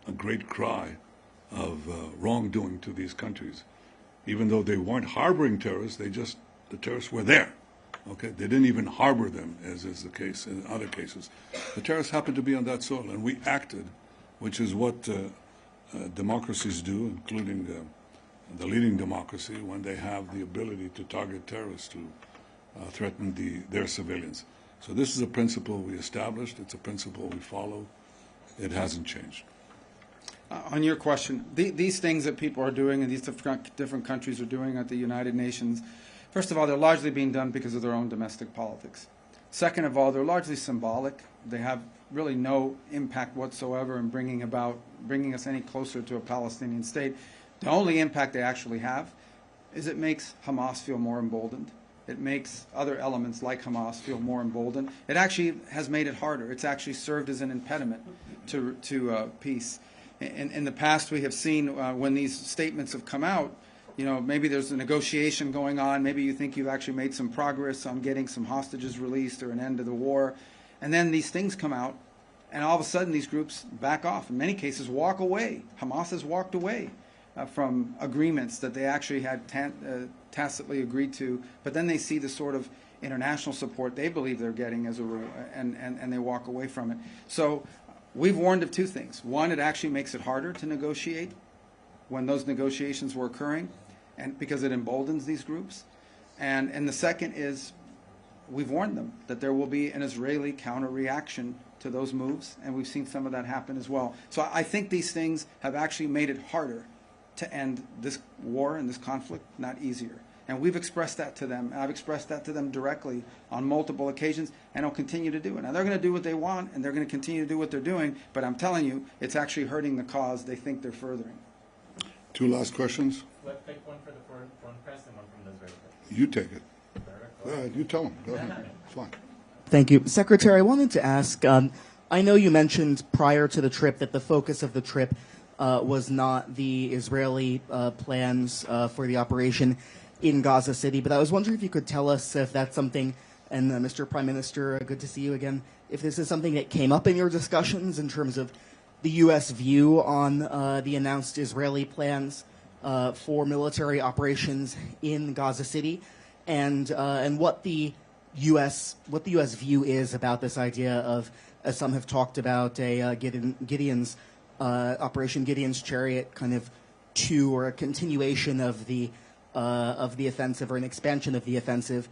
a great cry of wrongdoing to these countries. Even though they weren't harboring terrorists, the terrorists were there. Okay, they didn't even harbor them, as is the case in other cases. The terrorists happened to be on that soil, and we acted, which is what democracies do, including the leading democracy, when they have the ability to target terrorists to threaten their civilians. So this is a principle we established. It's a principle we follow. It hasn't changed. On your question, these things that people are doing and these different countries are doing at the United Nations, first of all, they're largely being done because of their own domestic politics. Second of all, they're largely symbolic. They have really no impact whatsoever in bringing us any closer to a Palestinian state. The only impact they actually have is it makes Hamas feel more emboldened. It makes other elements like Hamas feel more emboldened. It actually has made it harder. It's actually served as an impediment to peace. In the past, we have seen when these statements have come out, maybe there's a negotiation going on. Maybe you think you've actually made some progress on getting some hostages released or an end to the war. And then these things come out, and all of a sudden these groups back off. In many cases, walk away. Hamas has walked away from agreements that they actually had tacitly agreed to. But then they see the sort of international support they believe they're getting as a rule, and they walk away from it. So we've warned of two things. One, it actually makes it harder to negotiate when those negotiations were occurring, and because it emboldens these groups. And the second is we've warned them that there will be an Israeli counter-reaction to those moves, and we've seen some of that happen as well. So I think these things have actually made it harder to end this war and this conflict, not easier. And we've expressed that to them. I've expressed that to them directly on multiple occasions, and I'll continue to do it. Now, they're going to do what they want, and they're going to continue to do what they're doing, but I'm telling you, it's actually hurting the cause they think they're furthering. Two last questions. Let's take one for the foreign press and one from the Israeli press. You take it. Go ahead. You tell them. Go ahead. It's fine. Thank you. Secretary, I wanted to ask, I know you mentioned prior to the trip that the focus of the trip was not the Israeli plans for the operation in Gaza City, but I was wondering if you could tell us if that's something, and Mr. Prime Minister, good to see you again, if this is something that came up in your discussions in terms of the U.S. view on the announced Israeli plans for military operations in Gaza City, and what the U.S. view is about this idea of, as some have talked about, a Gideon's Operation Gideon's Chariot kind of 2, or a continuation of the offensive, or an expansion of the offensive,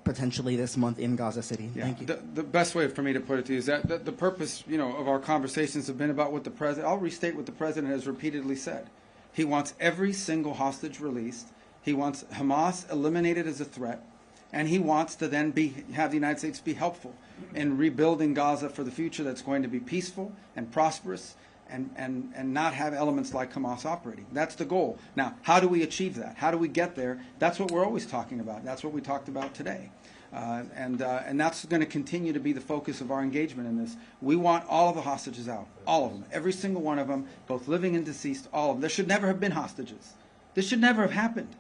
potentially this month in Gaza City. Yeah. Thank you. The best way for me to put it to you is that the purpose, of our conversations have been about what the president. I'll restate what the president has repeatedly said. He wants every single hostage released. He wants Hamas eliminated as a threat, and he wants to then have the United States be helpful in rebuilding Gaza for the future that's going to be peaceful and prosperous, and not have elements like Hamas operating. That's the goal. Now, how do we achieve that? How do we get there? That's what we're always talking about. That's what we talked about today. And that's going to continue to be the focus of our engagement in this. We want all of the hostages out, all of them, every single one of them, both living and deceased, all of them. There should never have been hostages. This should never have happened.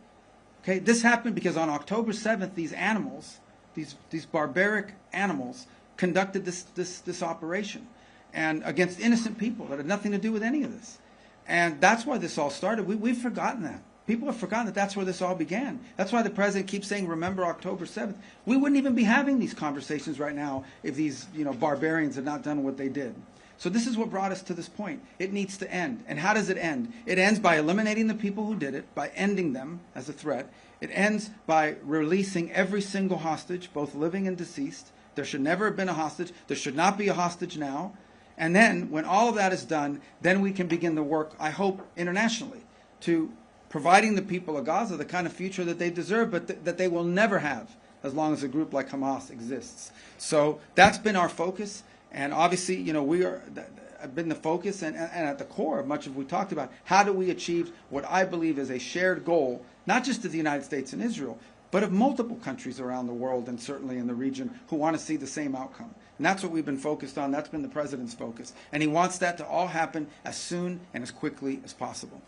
Okay, this happened because on October 7th, these animals, these barbaric animals, conducted this operation, and against innocent people that had nothing to do with any of this. And that's why this all started. We've forgotten that. People have forgotten that that's where this all began. That's why the president keeps saying, remember October 7th. We wouldn't even be having these conversations right now if these barbarians had not done what they did. So this is what brought us to this point. It needs to end. And how does it end? It ends by eliminating the people who did it, by ending them as a threat. It ends by releasing every single hostage, both living and deceased. There should never have been a hostage. There should not be a hostage now. And then, when all of that is done, then we can begin the work, I hope, internationally, to providing the people of Gaza the kind of future that they deserve, but that they will never have as long as a group like Hamas exists. So that's been our focus, and obviously, we have been the focus and at the core of much of what we talked about. How do we achieve what I believe is a shared goal, not just of the United States and Israel, but of multiple countries around the world and certainly in the region who want to see the same outcome. And that's what we've been focused on. That's been the president's focus. And he wants that to all happen as soon and as quickly as possible.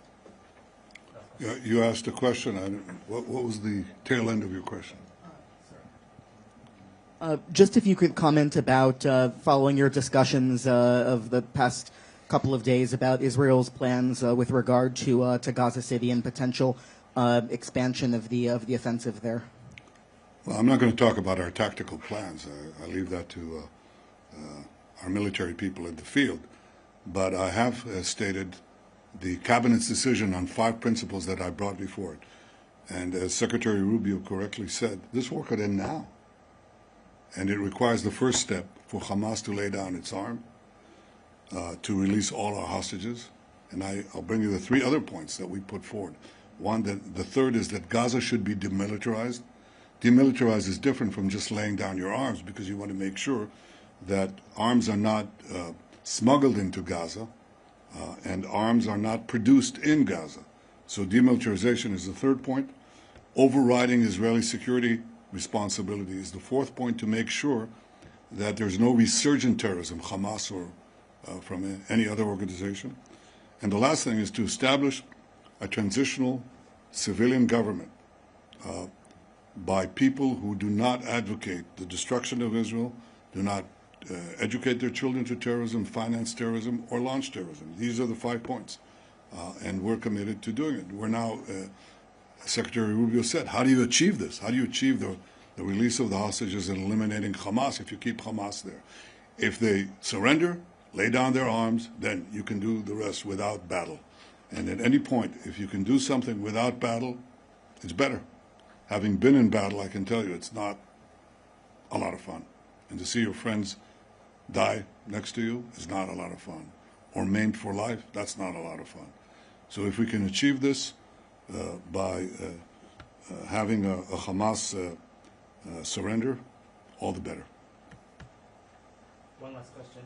Yeah, you asked a question. What was the tail end of your question? Just if you could comment about, following your discussions of the past couple of days about Israel's plans with regard to Gaza City and potential expansion of the offensive there? Well, I'm not going to talk about our tactical plans. I leave that to our military people in the field. But I have stated the cabinet's decision on 5 principles that I brought before it. And as Secretary Rubio correctly said, this war could end now. And it requires the first step for Hamas to lay down its arm, to release all our hostages. And I'll bring you the 3 other points that we put forward. One, the third is that Gaza should be demilitarized. Demilitarized is different from just laying down your arms, because you want to make sure that arms are not smuggled into Gaza and arms are not produced in Gaza. So demilitarization is the third point. Overriding Israeli security responsibility is the fourth point, to make sure that there's no resurgent terrorism, Hamas or from any other organization. And the last thing is to establish a transitional civilian government by people who do not advocate the destruction of Israel, do not educate their children to terrorism, finance terrorism, or launch terrorism. These are the 5 points, and we're committed to doing it. We're now, Secretary Rubio said, how do you achieve this? How do you achieve the release of the hostages and eliminating Hamas if you keep Hamas there? If they surrender, lay down their arms, then you can do the rest without battle. And at any point, if you can do something without battle, it's better. Having been in battle, I can tell you it's not a lot of fun. And to see your friends die next to you is not a lot of fun. Or maimed for life, that's not a lot of fun. So if we can achieve this by having a Hamas surrender, all the better. One last question.